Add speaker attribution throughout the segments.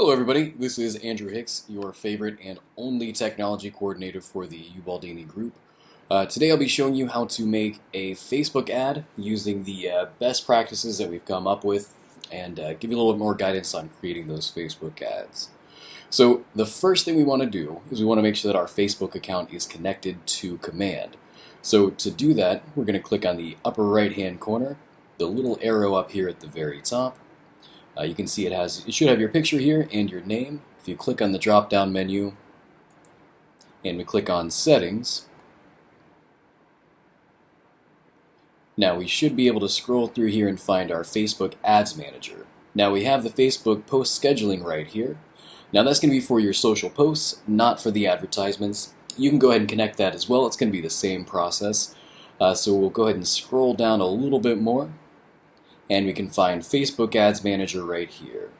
Speaker 1: Hello everybody, this is Andrew Hicks, your favorite and only technology coordinator for the Ubaldini Group. Today I'll be showing you how to make a Facebook ad using the best practices that we've come up with and give you a little bit more guidance on creating those Facebook ads. So the first thing we want to do is we want to make sure that our Facebook account is connected to Command. So to do that, we're going to click on the upper right hand corner, the little arrow up here at the very top. You can see it should have your picture here and your name. If you click on the drop down menu and we click on settings, now we should be able to scroll through here and find our Facebook Ads Manager. Now we have the Facebook post scheduling right here. Now that's going to be for your social posts, not for the advertisements. You can go ahead and connect that as well. It's going to be the same process. So we'll go ahead and scroll down a little bit more, and we can find Facebook Ads Manager right here.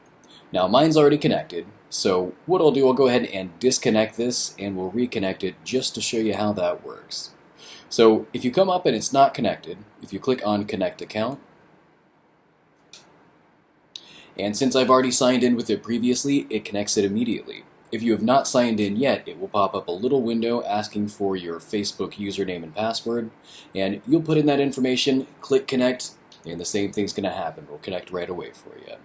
Speaker 1: Now mine's already connected, so what I'll do, I'll go ahead and disconnect this and we'll reconnect it just to show you how that works. So if you come up and it's not connected, if you click on Connect Account, and since I've already signed in with it previously, it connects it immediately. If you have not signed in yet, it will pop up a little window asking for your Facebook username and password, and you'll put in that information, click Connect, and the same thing's going to happen. We'll connect right away for you.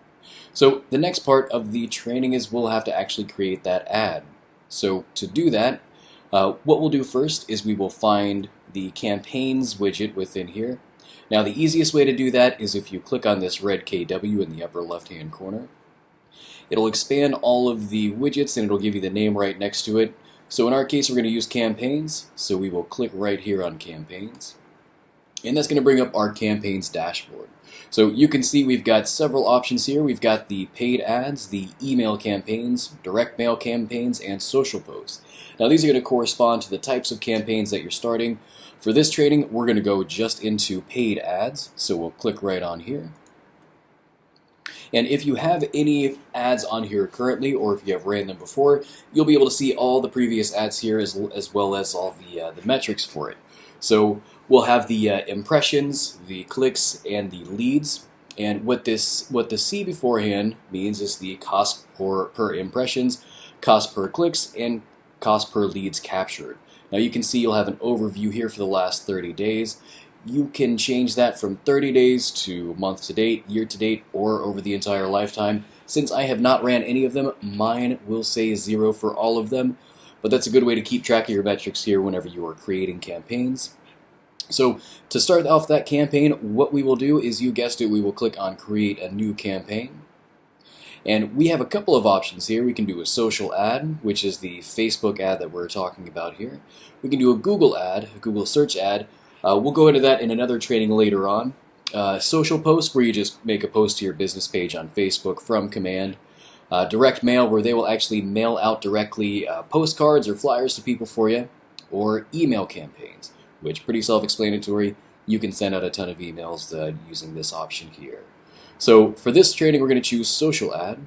Speaker 1: So the next part of the training is we'll have to actually create that ad. So to do that, what we'll do first is we will find the campaigns widget within here. Now the easiest way to do that is if you click on this red KW in the upper left hand corner. It'll expand all of the widgets and it'll give you the name right next to it. So in our case we're going to use campaigns, so we will click right here on campaigns. And that's going to bring up our campaigns dashboard. So you can see we've got several options here. We've got the paid ads, the email campaigns, direct mail campaigns, and social posts. Now these are going to correspond to the types of campaigns that you're starting. For this training, we're going to go just into paid ads. So we'll click right on here. And if you have any ads on here currently, or if you have ran them before, you'll be able to see all the previous ads here as well as all the metrics for it. So we'll have the impressions, the clicks, and the leads. And what the C beforehand means is the cost per impressions, cost per clicks, and cost per leads captured. Now you can see you'll have an overview here for the last 30 days. You can change that from 30 days to month to date, year to date, or over the entire lifetime. Since I have not ran any of them, mine will say 0 for all of them. But that's a good way to keep track of your metrics here whenever you are creating campaigns. So to start off that campaign, what we will do is, you guessed it, we will click on Create a New Campaign. And we have a couple of options here. We can do a social ad, which is the Facebook ad that we're talking about here. We can do a Google ad, a Google search ad. We'll go into that in another training later on. Social post, where you just make a post to your business page on Facebook from Command. Direct mail, where they will actually mail out directly postcards or flyers to people for you. Or email campaigns, which, pretty self-explanatory. You can send out a ton of emails using this option here. So for this training, we're going to choose social ad.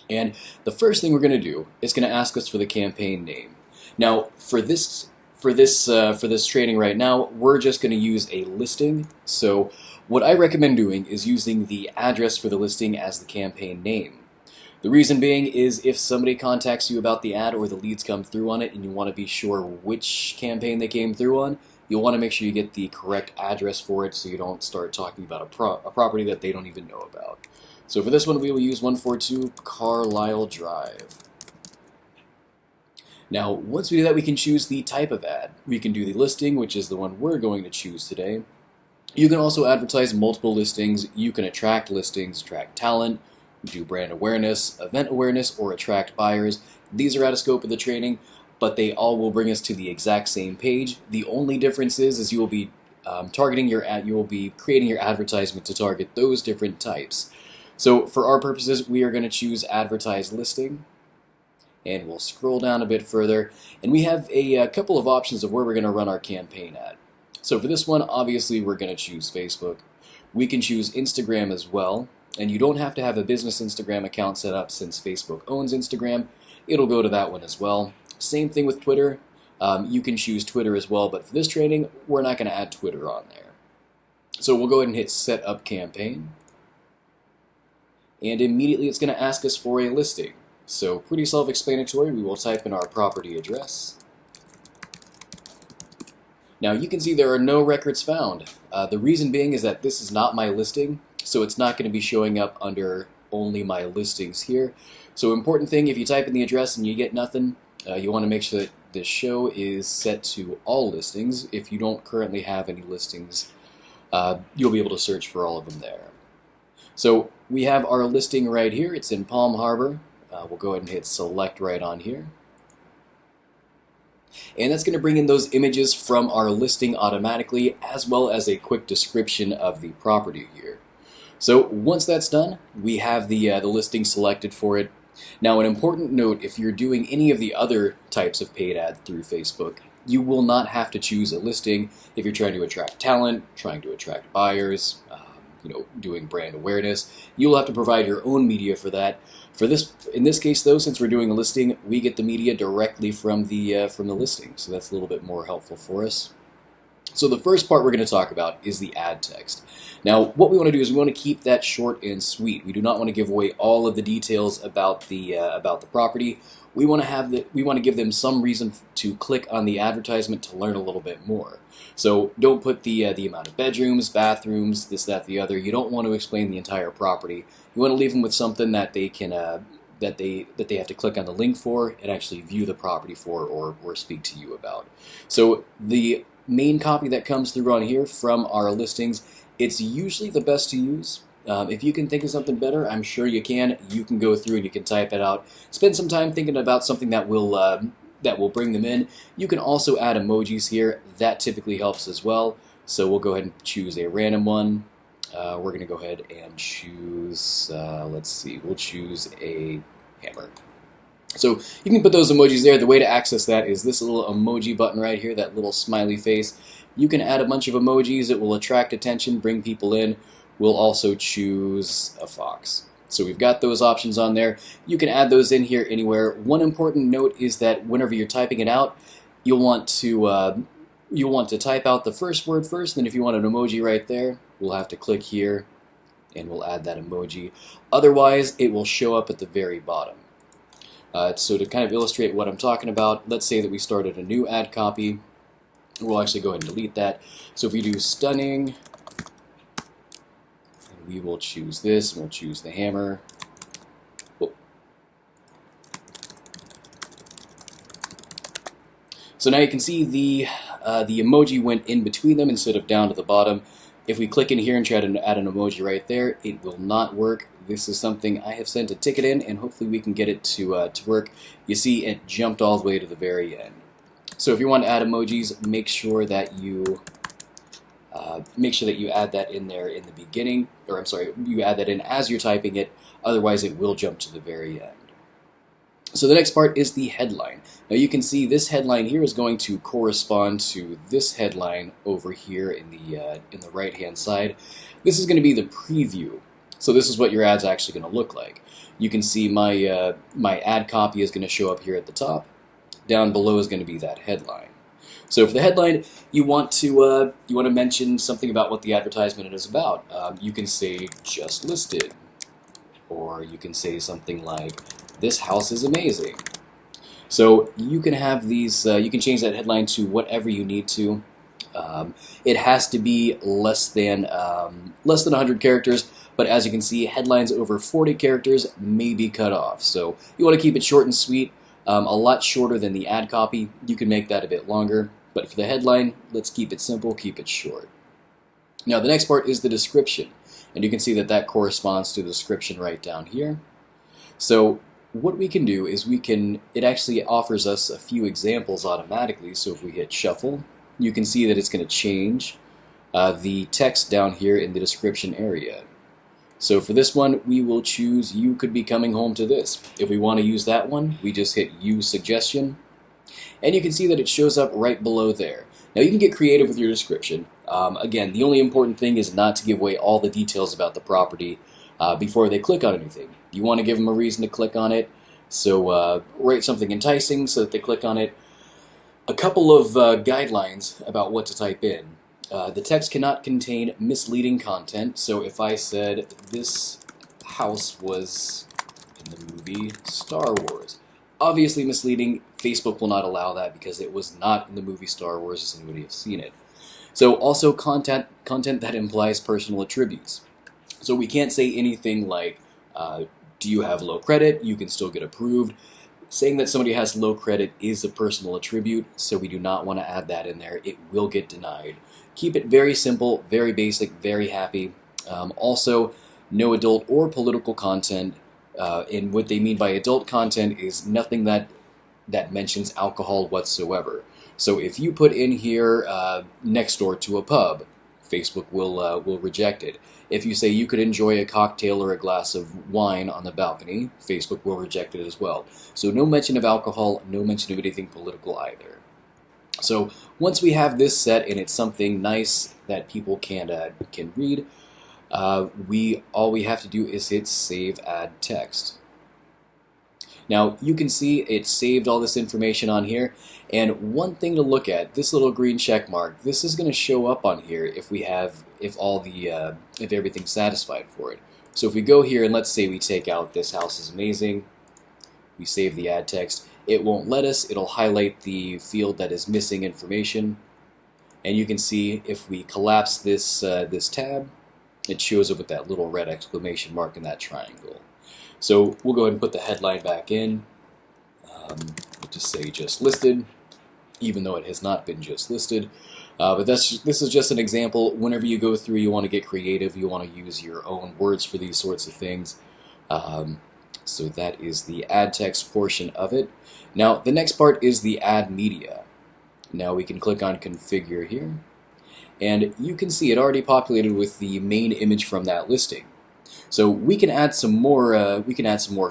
Speaker 1: And the first thing we're going to do is going to ask us for the campaign name. Now for this training right now, we're just going to use a listing. So what I recommend doing is using the address for the listing as the campaign name. The reason being is if somebody contacts you about the ad or the leads come through on it and you want to be sure which campaign they came through on, you'll want to make sure you get the correct address for it so you don't start talking about a property that they don't even know about. So for this one, we will use 142 Carlisle Drive. Now, once we do that, we can choose the type of ad. We can do the listing, which is the one we're going to choose today. You can also advertise multiple listings. You can attract listings, attract talent, do brand awareness, event awareness, or attract buyers. These are out of scope of the training, but they all will bring us to the exact same page. The only difference is you will be targeting your ad. You will be creating your advertisement to target those different types. So for our purposes, we are going to choose advertise listing, and we'll scroll down a bit further, and we have a couple of options of where we're going to run our campaign at. So for this one, obviously we're going to choose Facebook. We can choose Instagram as well. And you don't have to have a business Instagram account set up since Facebook owns Instagram. It'll go to that one as well. Same thing with Twitter. You can choose Twitter as well, but for this training, we're not going to add Twitter on there. So we'll go ahead and hit Set Up Campaign. and immediately it's going to ask us for a listing. So pretty self-explanatory. We will type in our property address. Now you can see there are no records found. The reason being is that this is not my listing, so it's not going to be showing up under only my listings here. So important thing, if you type in the address and you get nothing, you want to make sure that the show is set to all listings. If you don't currently have any listings, you'll be able to search for all of them there. So we have our listing right here. It's in Palm Harbor. We'll go ahead and hit select right on here. And that's going to bring in those images from our listing automatically, as well as a quick description of the property here. So once that's done, we have the listing selected for it. Now, an important note, if you're doing any of the other types of paid ad through Facebook, you will not have to choose a listing if you're trying to attract talent, trying to attract buyers, doing brand awareness. You'll have to provide your own media for that. In this case, though, since we're doing a listing, we get the media directly from the listing, so that's a little bit more helpful for us. So the first part we're going to talk about is the ad text. Now, what we want to do is we want to keep that short and sweet. We do not want to give away all of the details about the property. We want to give them some reason to click on the advertisement to learn a little bit more. So don't put the amount of bedrooms, bathrooms, this, that, the other. You don't want to explain the entire property. You want to leave them with something that they can that they have to click on the link for and actually view the property for or speak to you about. So the main copy that comes through on here from our listings, it's usually the best to use. If you can think of something better, I'm sure you can. You can go through and you can type it out. Spend some time thinking about something that will bring them in. You can also add emojis here. That typically helps as well. So we'll go ahead and choose a random one. We're going to go ahead and choose, let's see, we'll choose a hammer. So you can put those emojis there. The way to access that is this little emoji button right here, that little smiley face. You can add a bunch of emojis. It will attract attention, bring people in. We'll also choose a fox. So we've got those options on there. You can add those in here anywhere. One important note is that whenever you're typing it out, you'll want to type out the first word first. Then if you want an emoji right there, we'll have to click here and we'll add that emoji. Otherwise, it will show up at the very bottom. So to kind of illustrate what I'm talking about, let's say that we started a new ad copy. We'll actually go ahead and delete that. So if we do stunning, we will choose this, and we'll choose the hammer. Oh. So now you can see the emoji went in between them instead of down to the bottom. If we click in here and try to add an emoji right there, it will not work. This is something I have sent a ticket in, and hopefully we can get it to work. You see, it jumped all the way to the very end. So if you want to add emojis, make sure that you add that in there in the beginning, or I'm sorry, you add that in as you're typing it. Otherwise, it will jump to the very end. So the next part is the headline. Now you can see this headline here is going to correspond to this headline over here in the right-hand side. This is going to be the preview. So this is what your ad's actually going to look like. You can see my my ad copy is going to show up here at the top. Down below is going to be that headline. So for the headline, you want to mention something about what the advertisement is about. You can say just listed, or you can say something like this house is amazing. So you can have these. You can change that headline to whatever you need to. It has to be less than 100 characters. But as you can see, headlines over 40 characters may be cut off. So you want to keep it short and sweet. A lot shorter than the ad copy. You can make that a bit longer. But for the headline, let's keep it simple, keep it short. Now the next part is the description. And you can see that that corresponds to the description right down here. So what we can do is it actually offers us a few examples automatically. So if we hit shuffle, you can see that it's going to change the text down here in the description area. So for this one, we will choose you could be coming home to this. If we want to use that one, we just hit use suggestion. And you can see that it shows up right below there. Now you can get creative with your description. Again, the only important thing is not to give away all the details about the property before they click on anything. You want to give them a reason to click on it. So write something enticing so that they click on it. A couple of guidelines about what to type in. The text cannot contain misleading content, so if I said, this house was in the movie Star Wars. Obviously misleading. Facebook will not allow that because it was not in the movie Star Wars, as anybody have seen it. So also content that implies personal attributes. So we can't say anything like, do you have low credit? You can still get approved. Saying that somebody has low credit is a personal attribute, so we do not want to add that in there. It will get denied. Keep it very simple, very basic, very happy. Also, no adult or political content. And what they mean by adult content is nothing that mentions alcohol whatsoever. So if you put in here next door to a pub, Facebook will reject it. If you say you could enjoy a cocktail or a glass of wine on the balcony, Facebook will reject it as well. So no mention of alcohol, no mention of anything political either. So once we have this set and it's something nice that people can read, all we have to do is hit Save Add Text. Now you can see it saved all this information on here, and one thing to look at, this little green check mark, this is going to show up on here if everything's satisfied for it. So if we go here and let's say we take out "this house is amazing," we save the add text, it won't let us. It'll highlight the field that is missing information, and you can see if we collapse this this tab, it shows up with that little red exclamation mark and that triangle. So we'll go ahead and put the headline back in. We'll just say "just listed," even though it has not been just listed. But this is just an example. Whenever you go through, you want to get creative. You want to use your own words for these sorts of things. So that is the add text portion of it. Now the next part is the add media. Now we can click on configure here, and you can see it already populated with the main image from that listing. So we can add some more.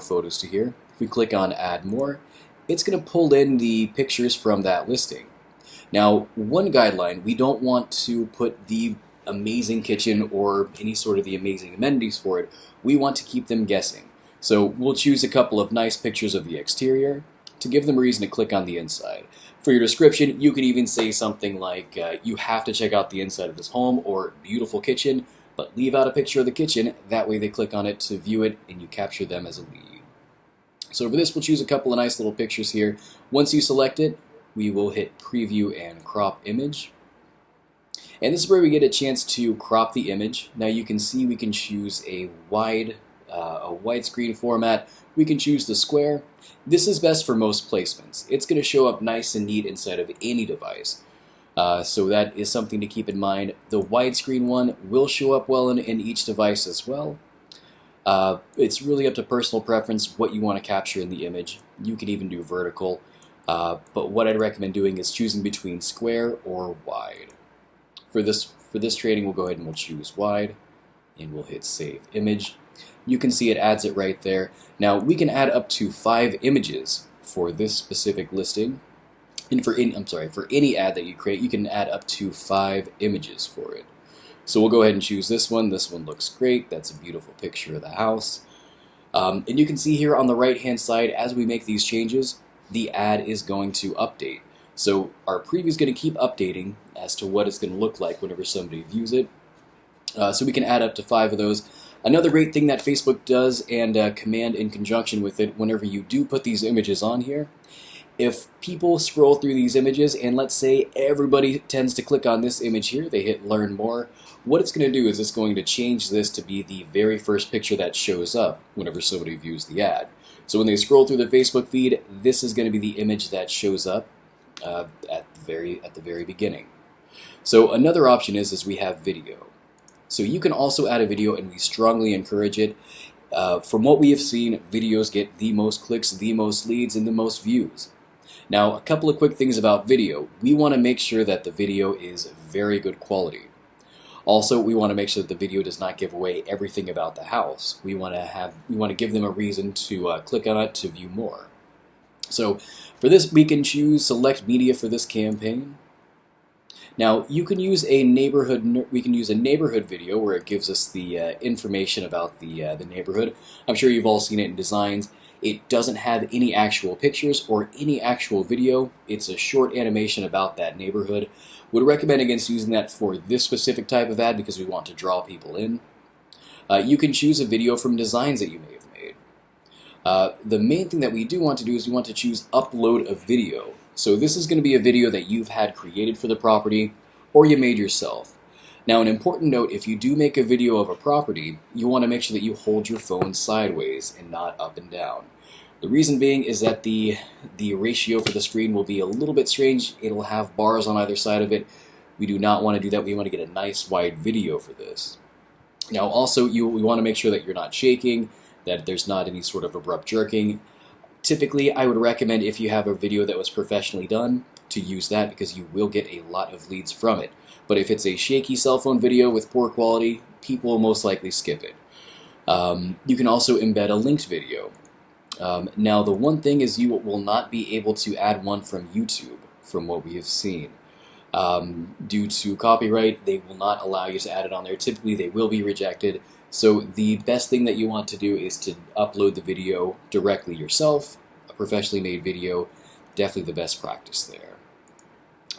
Speaker 1: Photos to here. If we click on Add More, it's going to pull in the pictures from that listing. Now, one guideline: we don't want to put the amazing kitchen or any sort of the amazing amenities for it. We want to keep them guessing. So we'll choose a couple of nice pictures of the exterior to give them a reason to click on the inside. For your description, you could even say something like, "You have to check out the inside of this home," or "beautiful kitchen." But leave out a picture of the kitchen, that way they click on it to view it and you capture them as a lead. So for this, we'll choose a couple of nice little pictures here. Once you select it, we will hit preview and crop image. And this is where we get a chance to crop the image. Now you can see we can choose a widescreen format. We can choose the square. This is best for most placements. It's going to show up nice and neat inside of any device. So that is something to keep in mind. The widescreen one will show up well in each device as well. It's really up to personal preference what you want to capture in the image. You can even do vertical. But what I'd recommend doing is choosing between square or wide. For this training, we'll go ahead and we'll choose wide, and we'll hit Save Image. You can see it adds it right there. Now we can add up to 5 images for this specific listing. And for any ad that you create, you can add up to 5 images for it. So we'll go ahead and choose this one. This one looks great. That's a beautiful picture of the house. And you can see here on the right-hand side, as we make these changes, the ad is going to update. So our preview is going to keep updating as to what it's going to look like whenever somebody views it. So we can add up to 5 of those. Another great thing that Facebook does, and Command in conjunction with it, whenever you do put these images on here, if people scroll through these images, and let's say everybody tends to click on this image here, they hit Learn More, what it's going to do is it's going to change this to be the very first picture that shows up whenever somebody views the ad. So when they scroll through the Facebook feed, this is going to be the image that shows up at the very beginning. So another option is we have video. So you can also add a video, and we strongly encourage it. From what we have seen, videos get the most clicks, the most leads, and the most views. Now, a couple of quick things about video. We want to make sure that the video is very good quality. Also, we want to make sure that the video does not give away everything about the house. We want to give them a reason to click on it to view more. So for this, we can choose Select Media for this campaign. Now, you can use a neighborhood. We can use a neighborhood video where it gives us the information about the neighborhood. I'm sure you've all seen it in designs. It doesn't have any actual pictures or any actual video. It's a short animation about that neighborhood. Would recommend against using that for this specific type of ad because we want to draw people in. You can choose a video from designs that you may have made. The main thing that we do want to do is we want to choose upload a video. So this is going to be a video that you've had created for the property or you made yourself. Now, an important note, if you do make a video of a property, you want to make sure that you hold your phone sideways and not up and down. The reason being is that the ratio for the screen will be a little bit strange. It'll have bars on either side of it. We do not want to do that. We want to get a nice wide video for this. Now also, we want to make sure that you're not shaking, that there's not any sort of abrupt jerking. Typically, I would recommend if you have a video that was professionally done to use that because you will get a lot of leads from it. But if it's a shaky cell phone video with poor quality, people will most likely skip it. You can also embed a linked video. Now the one thing is you will not be able to add one from YouTube from what we have seen. Due to copyright, they will not allow you to add it on there. Typically they will be rejected. So the best thing that you want to do is to upload the video directly yourself, a professionally made video, definitely the best practice there.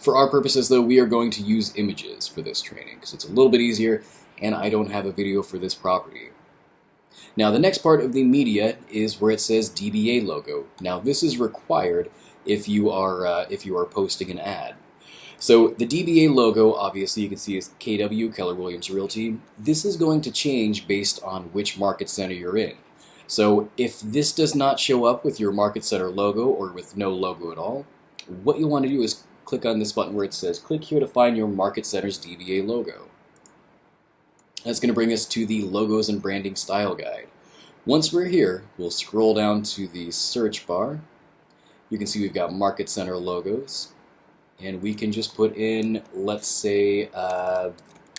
Speaker 1: For our purposes though, we are going to use images for this training because it's a little bit easier and I don't have a video for this property. Now the next part of the media is where it says DBA logo. Now this is required if you are posting an ad. So the DBA logo, obviously you can see is KW, Keller Williams Realty. This is going to change based on which market center you're in. So if this does not show up with your market center logo or with no logo at all, what you want to do is click on this button where it says click here to find your market center's DBA logo. That's going to bring us to the Logos and Branding Style Guide. Once we're here, we'll scroll down to the search bar. You can see we've got market center logos. And we can just put in, let's say,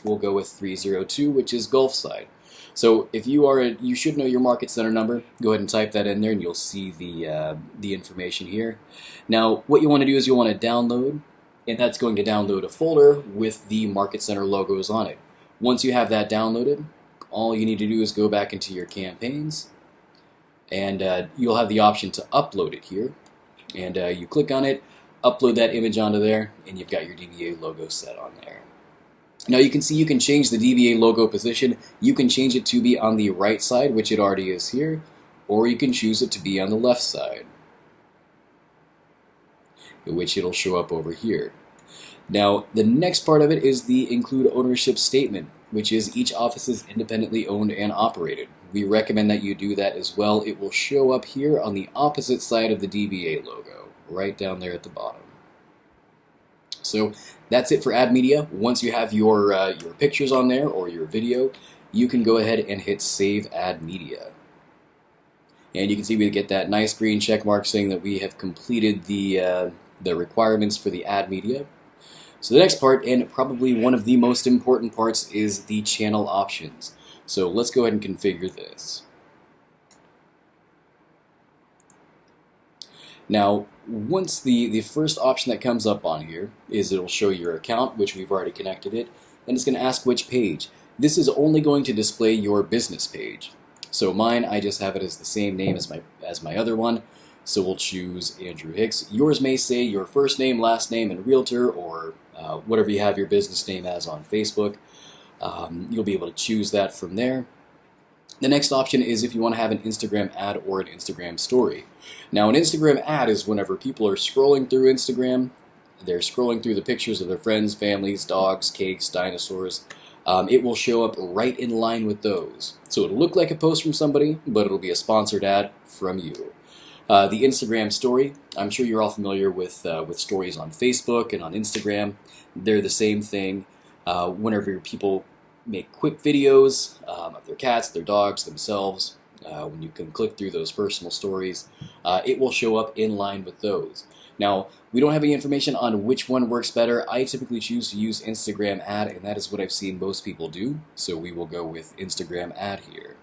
Speaker 1: we'll go with 302, which is Gulfside. So if you should know your market center number. Go ahead and type that in there, and you'll see the information here. Now, what you want to do is you want to download, and that's going to download a folder with the market center logos on it. Once you have that downloaded, all you need to do is go back into your campaigns, and you'll have the option to upload it here. And you click on it, upload that image onto there, and you've got your DBA logo set on there. Now you can see you can change the DBA logo position. You can change it to be on the right side, which it already is here, or you can choose it to be on the left side, which it'll show up over here. Now the next part of it is the include ownership statement, which is each office is independently owned and operated. We recommend that you do that as well. It will show up here on the opposite side of the DBA logo, right down there at the bottom. So that's it for ad media. Once you have your pictures on there or your video, you can go ahead and hit Save Ad Media. And you can see we get that nice green check mark saying that we have completed the requirements for the ad media. So the next part, and probably one of the most important parts, is the channel options. So let's go ahead and configure this. Now, once the first option that comes up on here is it'll show your account, which we've already connected it, and it's going to ask which page. This is only going to display your business page. So mine, I just have it as the same name as my other one, so we'll choose Andrew Hicks. Yours may say your first name, last name, and realtor, or whatever you have your business name as on Facebook. You'll be able to choose that from there. The next option is if you want to have an Instagram ad or an Instagram story. Now, an Instagram ad is whenever people are scrolling through Instagram, they're scrolling through the pictures of their friends, families, dogs, cakes, dinosaurs. It will show up right in line with those. So it'll look like a post from somebody, but it'll be a sponsored ad from you. The Instagram story, I'm sure you're all familiar with stories on Facebook and on Instagram. They're the same thing. Whenever people make quick videos of their cats, their dogs, themselves, when you can click through those personal stories, it will show up in line with those. Now, we don't have any information on which one works better. I typically choose to use Instagram ad, and that is what I've seen most people do, so we will go with Instagram ad here.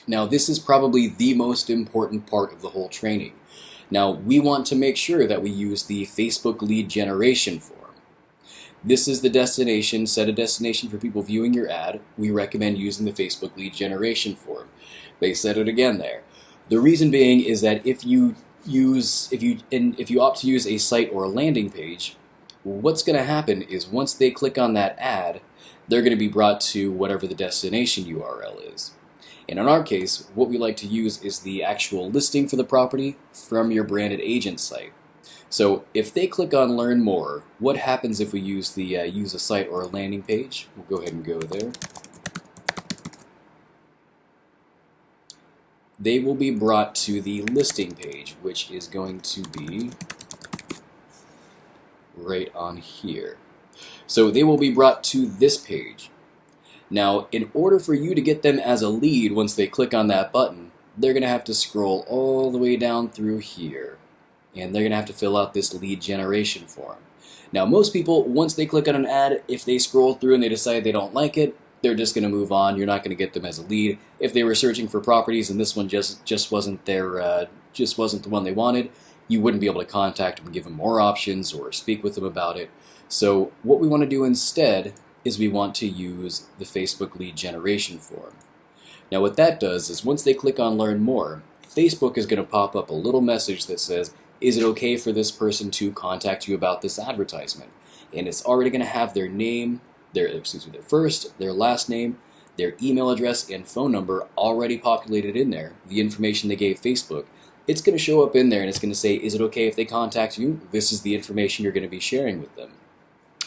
Speaker 1: Now, this is probably the most important part of the whole training. Now, we want to make sure that we use the Facebook lead generation form. This is the destination, set a destination for people viewing your ad. We recommend using the Facebook lead generation form. They said it again there. The reason being is that if you opt to use a site or a landing page, what's going to happen is once they click on that ad, they're going to be brought to whatever the destination URL is. And in our case, what we like to use is the actual listing for the property from your branded agent site. So if they click on Learn More, what happens if we use the use a site or a landing page? We'll go ahead and go there. They will be brought to the listing page, which is going to be right on here. So they will be brought to this page. Now, in order for you to get them as a lead once they click on that button, they're going to have to scroll all the way down through here. And they're going to have to fill out this lead generation form. Now, most people, once they click on an ad, if they scroll through and they decide they don't like it, they're just going to move on. You're not going to get them as a lead. If they were searching for properties and this one just wasn't the one they wanted, you wouldn't be able to contact them and give them more options or speak with them about it. So what we want to do instead is we want to use the Facebook lead generation form. Now what that does is once they click on Learn More, Facebook is going to pop up a little message that says, is it okay for this person to contact you about this advertisement? And it's already going to have their name, their first, their last name, their email address, and phone number already populated in there, the information they gave Facebook. It's going to show up in there and it's going to say, is it okay if they contact you? This is the information you're going to be sharing with them.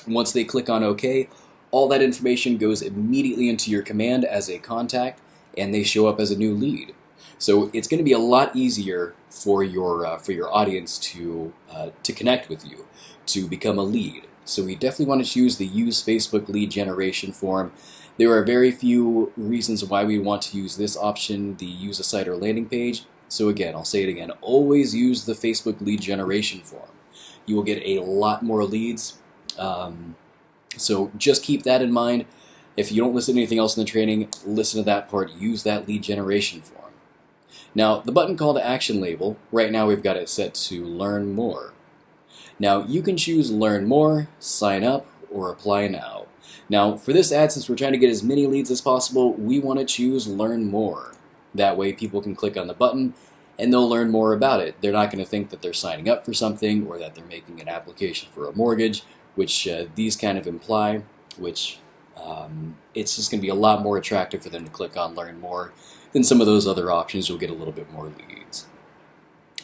Speaker 1: Once they click on OK, all that information goes immediately into your command as a contact, and they show up as a new lead. So it's going to be a lot easier for your audience to connect with you, to become a lead. So we definitely want to choose the Use Facebook Lead Generation form. There are very few reasons why we want to use this option, the Use a Site or Landing Page. So again, I'll say it again, always use the Facebook Lead Generation form. You will get a lot more leads. So just keep that in mind. If you don't listen to anything else in the training, listen to that part, use that lead generation form. Now, the button call to action label, right now we've got it set to Learn More. Now, you can choose Learn More, Sign Up, or Apply Now. Now, for this ad, since we're trying to get as many leads as possible, we want to choose Learn More. That way people can click on the button and they'll learn more about it. They're not going to think that they're signing up for something or that they're making an application for a mortgage, which these kind of imply, which it's just going to be a lot more attractive for them to click on Learn More than some of those other options. You'll get a little bit more leads.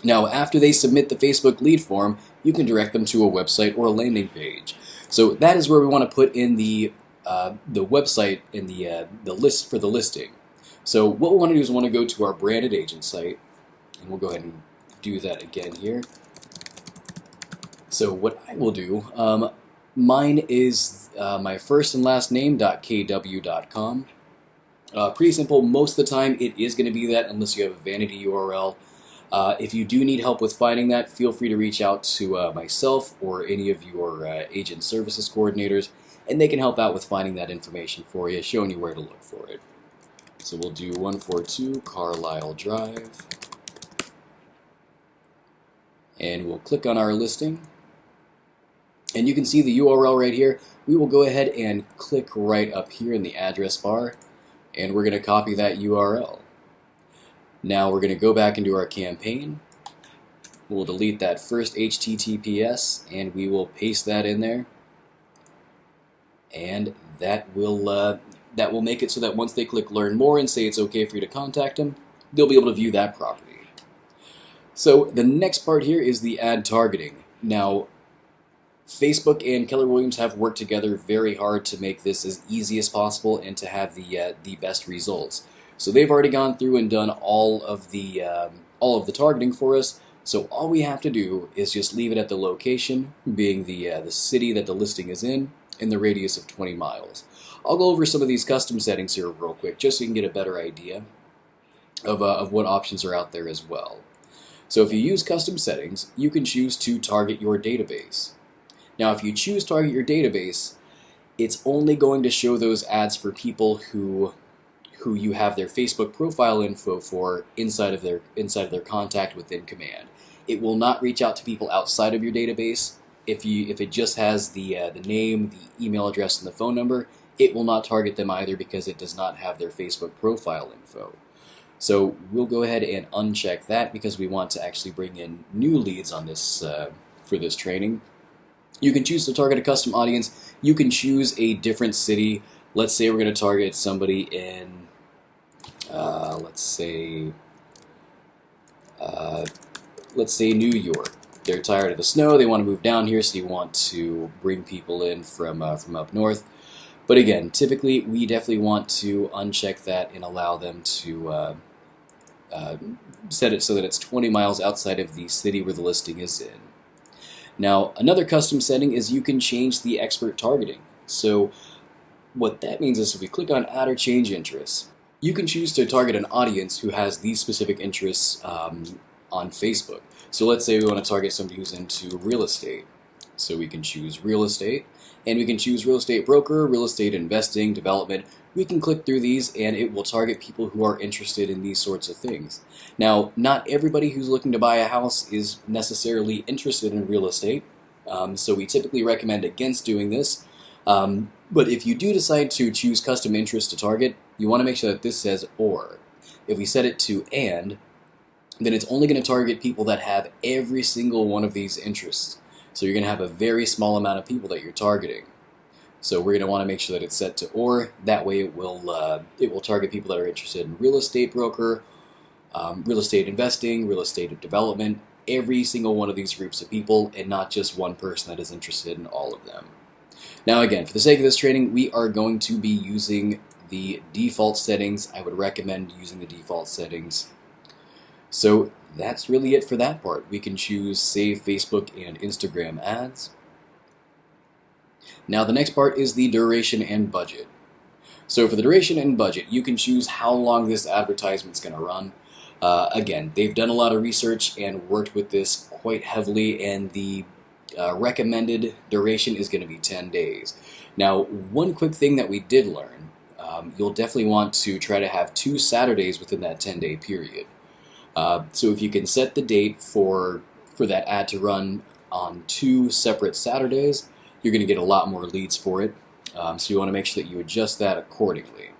Speaker 1: Now, after they submit the Facebook lead form, you can direct them to a website or a landing page. So that is where we want to put in the website in the list for the listing. So what we want to do is we want to go to our branded agent site, and we'll go ahead and do that again here. So what I will do, mine is my first and last name.kw.com. Pretty simple. Most of the time it is going to be that unless you have a vanity URL. If you do need help with finding that, feel free to reach out to myself or any of your agent services coordinators, and they can help out with finding that information for you, showing you where to look for it. So we'll do 142 Carlisle Drive, and we'll click on our listing. And you can see the URL right here. We will go ahead and click right up here in the address bar, and we're going to copy that URL. Now we're going to go back into our campaign. We'll delete that first HTTPS, and we will paste that in there. And that will make it so that once they click Learn More and say it's okay for you to contact them, they'll be able to view that property. So the next part here is the ad targeting. Now, Facebook and Keller Williams have worked together very hard to make this as easy as possible and to have the best results. So they've already gone through and done all of the targeting for us. So all we have to do is just leave it at the location, being the city that the listing is in the radius of 20 miles. I'll go over some of these custom settings here real quick, just so you can get a better idea of what options are out there as well. So if you use custom settings, you can choose to target your database. Now, if you choose target your database, it's only going to show those ads for people who you have their Facebook profile info for inside of their contact within command. It will not reach out to people outside of your database. If it just has the name, the email address, and the phone number, it will not target them either because it does not have their Facebook profile info. So we'll go ahead and uncheck that because we want to actually bring in new leads on this for this training. You can choose to target a custom audience. You can choose a different city. Let's say we're going to target somebody in, let's say, uh, New York. They're tired of the snow. They want to move down here, so you want to bring people in from up north. But again, typically we definitely want to uncheck that and allow them to uh, set it so that it's 20 miles outside of the city where the listing is in. Now, another custom setting is you can change the expert targeting. So what that means is if we click on Add or Change Interests, you can choose to target an audience who has these specific interests on Facebook. So let's say we want to target somebody who's into real estate. So we can choose real estate, and we can choose real estate broker, real estate investing, development. We can click through these and it will target people who are interested in these sorts of things. Now, not everybody who's looking to buy a house is necessarily interested in real estate, so we typically recommend against doing this. But if you do decide to choose custom interest to target, you want to make sure that this says or. If we set it to and, then it's only going to target people that have every single one of these interests. So you're going to have a very small amount of people that you're targeting. So we're going to want to make sure that it's set to or. That way it will target people that are interested in real estate broker, real estate investing, real estate development, every single one of these groups of people, and not just one person that is interested in all of them. Now again, for the sake of this training, we are going to be using the default settings. I would recommend using the default settings. So that's really it for that part. We can choose Save Facebook and Instagram ads. Now the next part is the duration and budget. So for the duration and budget, you can choose how long this advertisement's going to run. Again, they've done a lot of research and worked with this quite heavily, and the recommended duration is going to be 10 days. Now, one quick thing that we did learn, you'll definitely want to try to have 2 Saturdays within that 10-day period. So if you can set the date for that ad to run on 2 separate Saturdays, you're going to get a lot more leads for it. So you want to make sure that you adjust that accordingly.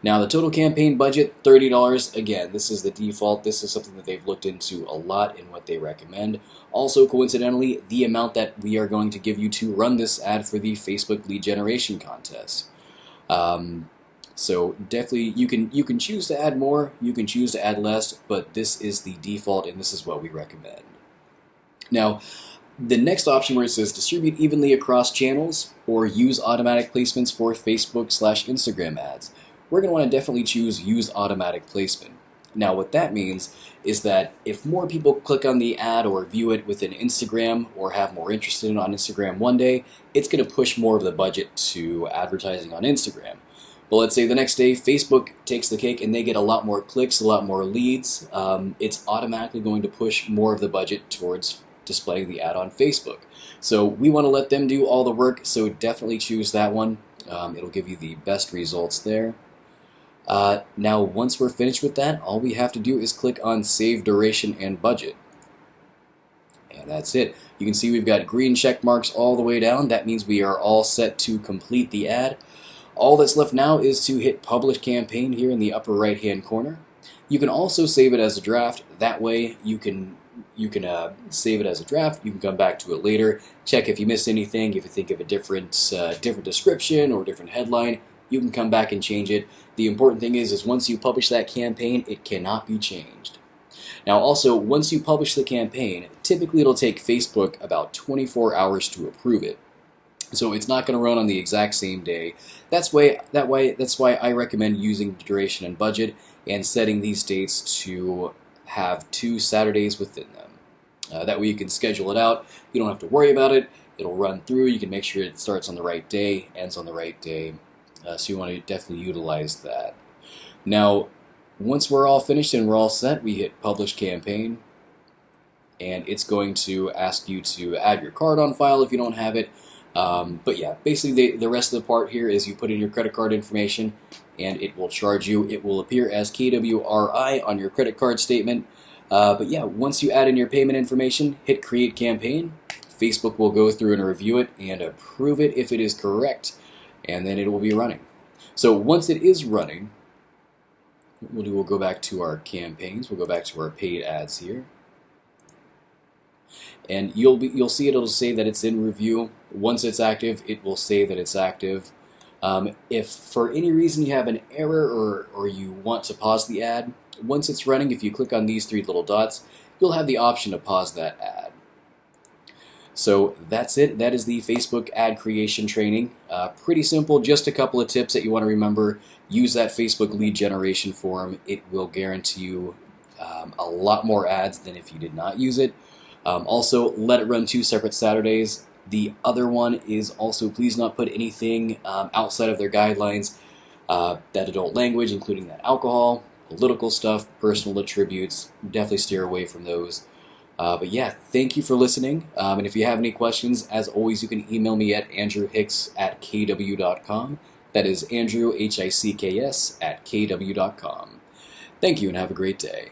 Speaker 1: Now the total campaign budget, $30. Again, this is the default. This is something that they've looked into a lot in what they recommend. Also, coincidentally, the amount that we are going to give you to run this ad for the Facebook lead generation contest. So definitely you can choose to add more, you can choose to add less, but this is the default and this is what we recommend. Now, the next option where it says distribute evenly across channels or use automatic placements for Facebook/Instagram ads, we're going to want to definitely choose use automatic placement. Now what that means is that if more people click on the ad or view it within Instagram or have more interest in it on Instagram one day, it's going to push more of the budget to advertising on Instagram. But let's say the next day Facebook takes the cake and they get a lot more clicks, a lot more leads, it's automatically going to push more of the budget towards displaying the ad on Facebook. So we want to let them do all the work, so definitely choose that one. It'll give you the best results there. Now once we're finished with that, all we have to do is click on Save Duration and Budget. And that's it. You can see we've got green check marks all the way down. That means we are all set to complete the ad. All that's left now is to hit Publish Campaign here in the upper right hand corner. You can also save it as a draft. That way you can save it as a draft. You can come back to it later, check if you missed anything, if you think of a different description or different headline, you can come back and change it. The important thing is once you publish that campaign, it cannot be changed. Now also, once you publish the campaign, typically it'll take Facebook about 24 hours to approve it. So it's not going to run on the exact same day. That's why I recommend using duration and budget and setting these dates to have 2 Saturdays within them. That way you can schedule it out. You don't have to worry about it. It'll run through. You can make sure it starts on the right day, ends on the right day. So you want to definitely utilize that. Now, once we're all finished and we're all set, we hit Publish Campaign. And it's going to ask you to add your card on file if you don't have it. But yeah, basically the rest of the part here is you put in your credit card information and it will charge you. It will appear as KWRI on your credit card statement. But yeah, once you add in your payment information, hit Create Campaign. Facebook will go through and review it and approve it if it is correct, and then it will be running. So once it is running, what we'll go back to our campaigns. We'll go back to our paid ads here. And you'll see it'll say that it's in review. Once it's active, it will say that it's active. If for any reason you have an error or you want to pause the ad, once it's running, if you click on these three little dots, you'll have the option to pause that ad. So that's it. That is the Facebook ad creation training. Pretty simple, just a couple of tips that you want to remember. Use that Facebook lead generation form. It will guarantee you a lot more ads than if you did not use it. Also, let it run 2 separate Saturdays. The other one is also please not put anything outside of their guidelines. That adult language, including that alcohol, political stuff, personal attributes. Definitely steer away from those. But yeah, thank you for listening. And if you have any questions, as always, you can email me at andrewhicks@kw.com. That is Andrew, Hicks, @kw.com. Thank you and have a great day.